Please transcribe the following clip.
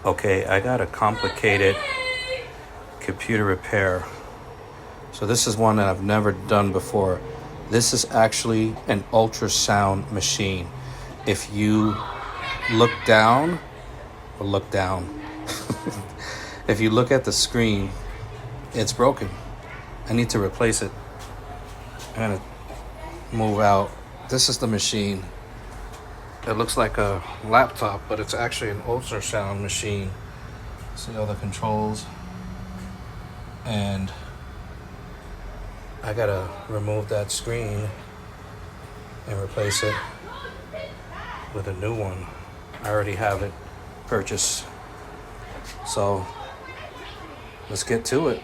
Okay, I got a complicated computer repair. So this is one that I've never done before. This is actually an ultrasound machine. If you look down, if you look at the screen, it's broken. I need to replace it. I'm gonna move out. This is the machine. It looks like a laptop, but it's actually an ultrasound machine. See all the controls? And I gotta remove that screen and replace it with a new one. I already have it purchased. So let's get to it.